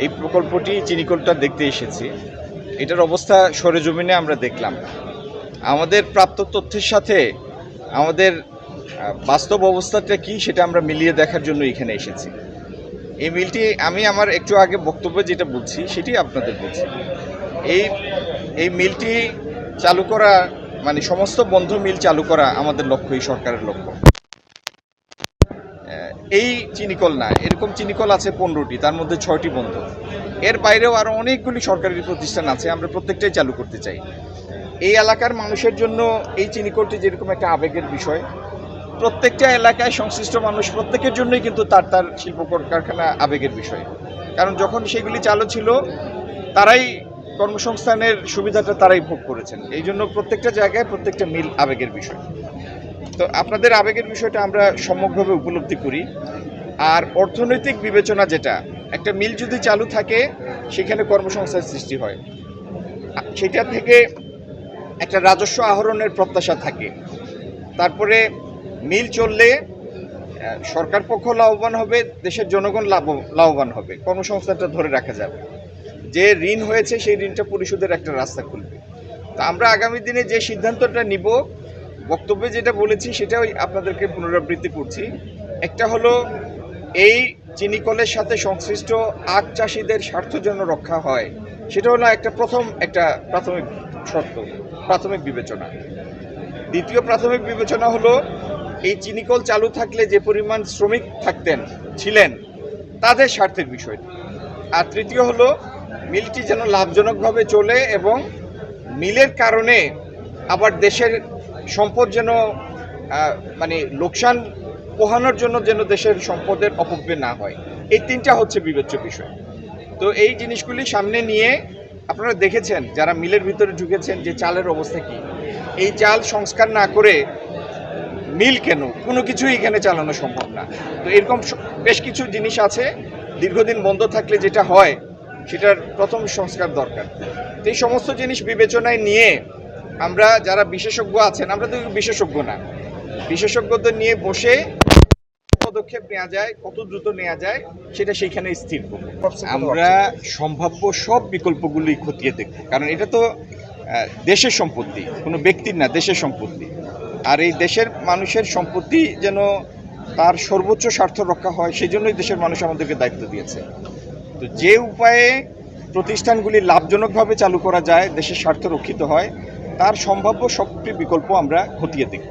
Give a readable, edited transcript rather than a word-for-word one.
এই প্রকল্পটি চিনিকলটা দেখতে এসেছি। এটার অবস্থা সরেজমিনে আমরা দেখলাম। আমাদের প্রাপ্ত তথ্যের সাথে আমাদের বাস্তব অবস্থাটা কি সেটা আমরা মিলিয়ে দেখার জন্য এখানে এসেছি। এই মিলটি আমি আমার একটু আগে বক্তব্যে যেটা বলছি সেটি আপনাদের বলছি। এই মিলটি চালু করা মানে সমস্ত বন্ধ মিল চালু করা আমাদের লক্ষ্য, এই সরকারের লক্ষ্য। এই চিনিকল না, এরকম চিনিকল আছে 15টি, তার মধ্যে 6টি বন্ধ। এর বাইরেও আরও অনেকগুলি সরকারি প্রতিষ্ঠান আছে, আমরা প্রত্যেকটাই চালু করতে চাই। এই এলাকার মানুষের জন্য এই চিনিকলটি যেরকম একটা আবেগের বিষয়, প্রত্যেকটা এলাকায় সংশ্লিষ্ট মানুষ প্রত্যেকের জন্যই কিন্তু তার শিল্প কারখানা আবেগের বিষয়। কারণ যখন সেগুলি চালু ছিল তারাই কর্মসংস্থানের সুবিধাটা তারাই ভোগ করেছেন। এই জন্য প্রত্যেকটা জায়গায় প্রত্যেকটা মিল আবেগের বিষয়। তো আপনাদের আবেগের বিষয়টা আমরা সম্যকভাবে উপলব্ধি করি। আর অর্থনৈতিক বিবেচনা যেটা, একটা মিল যদি চালু থাকে সেখানে কর্মসংস্থান সৃষ্টি হয়, সেটা থেকে একটা রাজস্ব আহরণের প্রত্যাশা থাকে। তারপরে মিল চললে সরকার পক্ষ লাভবান হবে, দেশের জনগণ লাভবান হবে, কর্মসংস্থানটা ধরে রাখা যাবে। যে ঋণ হয়েছে সেই ঋণটা পরিশোধের একটা রাস্তা খুলবে। তা আমরা আগামী দিনে যে সিদ্ধান্তটা নিব, বক্তব্যে যেটা বলেছি সেটাই আপনাদেরকে পুনরাবৃত্তি করছি। একটা হলো এই চিনিকলের সাথে সংশ্লিষ্ট আখ চাষিদের স্বার্থ যেন রক্ষা হয়, সেটা হলো একটা প্রাথমিক শর্ত, প্রাথমিক বিবেচনা। দ্বিতীয় প্রাথমিক বিবেচনা হলো এই চিনিকল চালু থাকলে যে পরিমাণ শ্রমিক ছিলেন তাদের স্বার্থের বিষয়। আর তৃতীয় হলো মিলটি যেন লাভজনকভাবে চলে এবং মিলের কারণে আবার দেশের সম্পদ যেন মানে লোকসান পোহানোর জন্য যেন দেশের সম্পদের অপব্যয় না হয়। এই তিনটা হচ্ছে বিবেচ্য বিষয়। তো এই জিনিসগুলি সামনে নিয়ে আপনারা দেখেছেন যারা মিলের ভিতরে ঢুকেছেন যে চালের অবস্থা কি। এই চাল সংস্কার না করে মিল কেন, কোনো কিছুই এখানে চালানো সম্ভব না। তো এরকম বেশ কিছু জিনিস আছে, দীর্ঘদিন বন্ধ থাকলে যেটা হয় সেটার প্রথম সংস্কার দরকার। তো এই সমস্ত জিনিস বিবেচনায় নিয়ে আমরা যারা বিশেষজ্ঞ আছেন, আমরা তো বিশেষজ্ঞ না, বিশেষজ্ঞদের নিয়ে বসে পদক্ষেপ নেওয়া যায়, কত দ্রুত নেওয়া যায় সেটা সেইখানে স্থির করব। আমরা সম্ভাব্য সব বিকল্পগুলি খতিয়ে দেখব, কারণ এটা তো দেশের সম্পত্তি, কোনো ব্যক্তির না, দেশের সম্পত্তি। আর এই দেশের মানুষের সম্পত্তি যেন তার সর্বোচ্চ স্বার্থ রক্ষা হয়, সেই জন্যই দেশের মানুষ আমাদেরকে দায়িত্ব দিয়েছে। তো যে উপায়ে প্রতিষ্ঠানগুলি লাভজনকভাবে চালু করা যায়, দেশের স্বার্থ রক্ষিত হয়, তার সম্ভাব্য সবটি বিকল্প আমরা খতিয়ে দেখব।